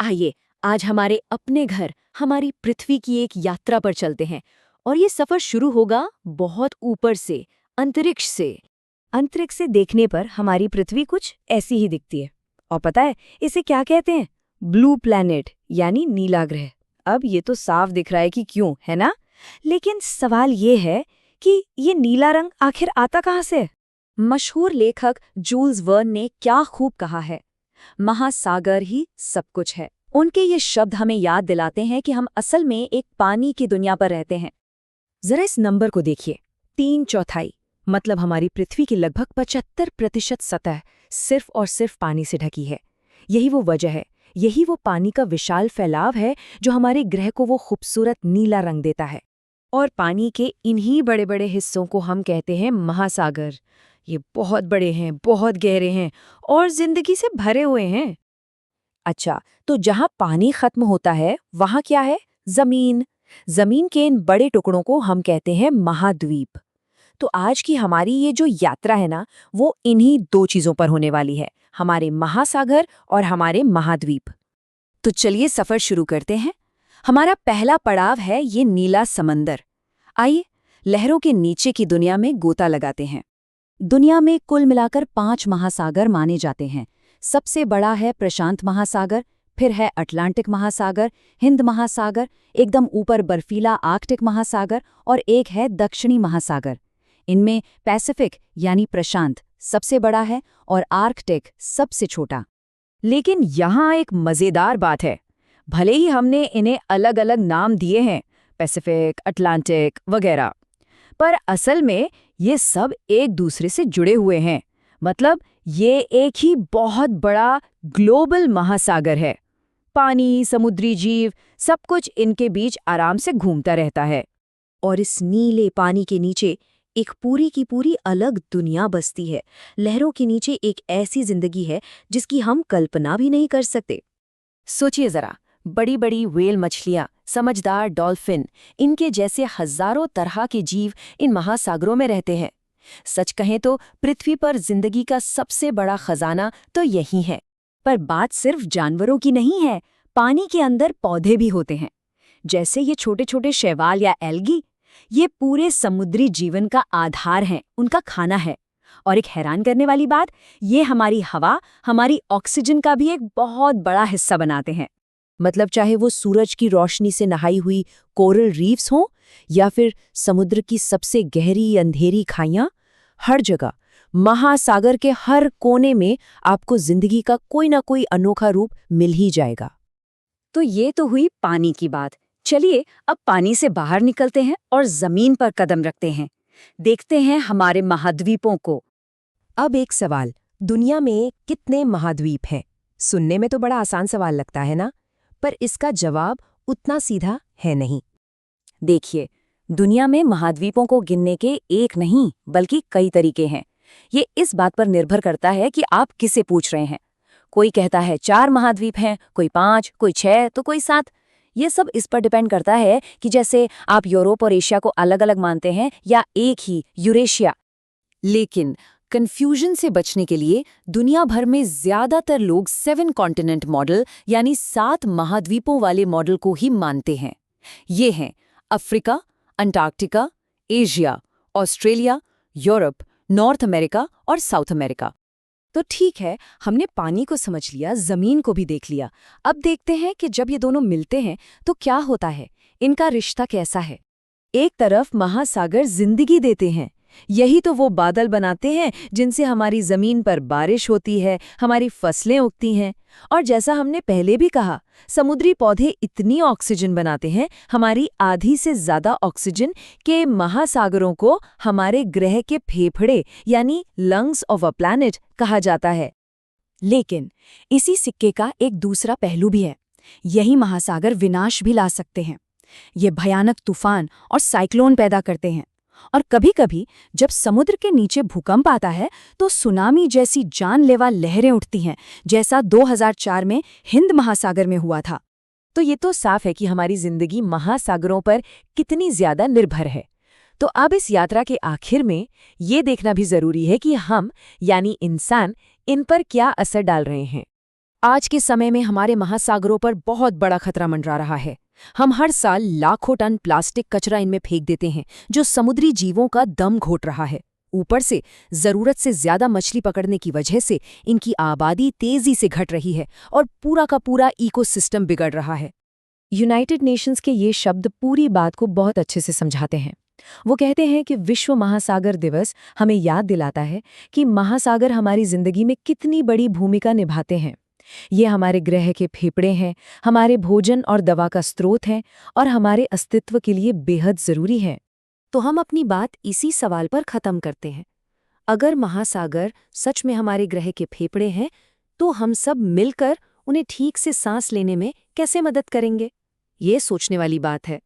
आइए आज हमारे अपने घर हमारी पृथ्वी की एक यात्रा पर चलते हैं। और ये सफर शुरू होगा बहुत ऊपर से, अंतरिक्ष से। अंतरिक्ष से देखने पर हमारी पृथ्वी कुछ ऐसी ही दिखती है। और पता है इसे क्या कहते हैं? ब्लू प्लैनेट यानी नीला ग्रह। अब ये तो साफ दिख रहा है कि क्यों, है ना? लेकिन सवाल ये है कि ये नीला रंग आखिर आता कहाँ से? मशहूर लेखक जूल्स वर्न ने क्या खूब कहा है, महासागर ही सब कुछ है। उनके ये शब्द हमें याद दिलाते हैं कि हम असल में एक पानी की दुनिया पर रहते हैं। जरा इस नंबर को देखिए, 3/4, मतलब हमारी पृथ्वी की लगभग 75% सतह सिर्फ और सिर्फ पानी से ढकी है। यही वो वजह है, यही वो पानी का विशाल फैलाव है जो हमारे ग्रह को वो खूबसूरत नीला रंग देता है। और पानी के इन्हीं बड़े बड़े हिस्सों को हम कहते हैं महासागर। ये बहुत बड़े हैं, बहुत गहरे हैं और जिंदगी से भरे हुए हैं। अच्छा, तो जहां पानी खत्म होता है वहां क्या है? जमीन। जमीन के इन बड़े टुकड़ों को हम कहते हैं महाद्वीप। तो आज की हमारी ये जो यात्रा है ना, वो इन्हीं दो चीजों पर होने वाली है, हमारे महासागर और हमारे महाद्वीप। तो चलिए सफर शुरू करते हैं। हमारा पहला पड़ाव है ये नीला समंदर। आइए लहरों के नीचे की दुनिया में गोता लगाते हैं। दुनिया में कुल मिलाकर 5 महासागर माने जाते हैं। सबसे बड़ा है प्रशांत महासागर, फिर है अटलांटिक महासागर, हिंद महासागर, एकदम ऊपर बर्फीला आर्कटिक महासागर और एक है दक्षिणी महासागर। इनमें पैसिफिक यानी प्रशांत सबसे बड़ा है और आर्कटिक सबसे छोटा। लेकिन यहाँ एक मज़ेदार बात है, भले ही हमने इन्हें अलग अलग नाम दिए हैं, पैसिफिक, अटलांटिक वगैरह, पर असल में ये सब एक दूसरे से जुड़े हुए हैं। मतलब ये एक ही बहुत बड़ा ग्लोबल महासागर है। पानी, समुद्री जीव, सब कुछ इनके बीच आराम से घूमता रहता है। और इस नीले पानी के नीचे एक पूरी की पूरी अलग दुनिया बसती है। लहरों के नीचे एक ऐसी जिंदगी है जिसकी हम कल्पना भी नहीं कर सकते। सोचिए जरा, बड़ी बड़ी व्हेल मछलियां, समझदार डॉल्फिन, इनके जैसे हजारों तरह के जीव इन महासागरों में रहते हैं। सच कहें तो पृथ्वी पर जिंदगी का सबसे बड़ा खजाना तो यही है। पर बात सिर्फ जानवरों की नहीं है, पानी के अंदर पौधे भी होते हैं। जैसे ये छोटे छोटे शैवाल या एल्गी, ये पूरे समुद्री जीवन का आधार हैं, उनका खाना है। और एक हैरान करने वाली बात, ये हमारी हवा, हमारी ऑक्सीजन का भी एक बहुत बड़ा हिस्सा बनाते हैं। मतलब चाहे वो सूरज की रोशनी से नहाई हुई कोरल रीफ्स हों या फिर समुद्र की सबसे गहरी अंधेरी खाइयां, हर जगह महासागर के हर कोने में आपको जिंदगी का कोई ना कोई अनोखा रूप मिल ही जाएगा। तो ये तो हुई पानी की बात। चलिए अब पानी से बाहर निकलते हैं और जमीन पर कदम रखते हैं। देखते हैं हमारे महाद्वीपों को। अब एक सवाल, दुनिया में कितने महाद्वीप हैं? सुनने में तो बड़ा आसान सवाल लगता है ना, पर इसका जवाब उतना सीधा है नहीं। देखिए, दुनिया में महाद्वीपों को गिनने के एक नहीं बल्कि कई तरीके हैं। ये इस बात पर निर्भर करता है कि आप किसे पूछ रहे हैं। कोई कहता है 4 महाद्वीप हैं, कोई 5, कोई 6 तो कोई 7। ये सब इस पर डिपेंड करता है कि जैसे आप यूरोप और एशिया को अलग अलग मानते हैं या एक ही यूरेशिया। लेकिन कंफ्यूजन से बचने के लिए दुनिया भर में ज्यादातर लोग 7 कॉन्टिनेंट मॉडल यानी 7 महाद्वीपों वाले मॉडल को ही मानते हैं। ये हैं Africa, Antarctica, Asia, Australia, Europe, north America और साउथ अमेरिका। तो ठीक है, हमने पानी को समझ लिया, जमीन को भी देख लिया। अब देखते हैं कि जब ये दोनों मिलते हैं तो क्या होता है, इनका रिश्ता कैसा है। एक तरफ महासागर जिंदगी देते हैं, यही तो वो बादल बनाते हैं जिनसे हमारी जमीन पर बारिश होती है, हमारी फसलें उगती हैं। और जैसा हमने पहले भी कहा, समुद्री पौधे इतनी ऑक्सीजन बनाते हैं, हमारी आधी से ज्यादा ऑक्सीजन के महासागरों को हमारे ग्रह के फेफड़े यानी लंग्स ऑफ अ प्लैनेट कहा जाता है। लेकिन इसी सिक्के का एक दूसरा पहलू भी है। यही महासागर विनाश भी ला सकते हैं। ये भयानक तूफान और साइक्लोन पैदा करते हैं। और कभी-कभी जब समुद्र के नीचे भूकंप आता है तो सुनामी जैसी जानलेवा लहरें उठती हैं, जैसा 2004 में हिंद महासागर में हुआ था। तो ये तो साफ है कि हमारी जिंदगी महासागरों पर कितनी ज्यादा निर्भर है। तो अब इस यात्रा के आखिर में ये देखना भी जरूरी है कि हम यानी इंसान इन पर क्या असर डाल रहे हैं। आज के समय में हमारे महासागरों पर बहुत बड़ा खतरा मंडरा रहा है। हम हर साल लाखों टन प्लास्टिक कचरा इनमें फेंक देते हैं, जो समुद्री जीवों का दम घोट रहा है। ऊपर से जरूरत से ज्यादा मछली पकड़ने की वजह से इनकी आबादी तेजी से घट रही है और पूरा का पूरा इकोसिस्टम बिगड़ रहा है। यूनाइटेड नेशंस के ये शब्द पूरी बात को बहुत अच्छे से समझाते हैं। वो कहते हैं कि विश्व महासागर दिवस हमें याद दिलाता है कि महासागर हमारी जिंदगी में कितनी बड़ी भूमिका निभाते हैं। ये हमारे ग्रह के फेफड़े हैं, हमारे भोजन और दवा का स्रोत हैं और हमारे अस्तित्व के लिए बेहद जरूरी हैं। तो हम अपनी बात इसी सवाल पर खत्म करते हैं। अगर महासागर सच में हमारे ग्रह के फेफड़े हैं, तो हम सब मिलकर उन्हें ठीक से सांस लेने में कैसे मदद करेंगे? ये सोचने वाली बात है।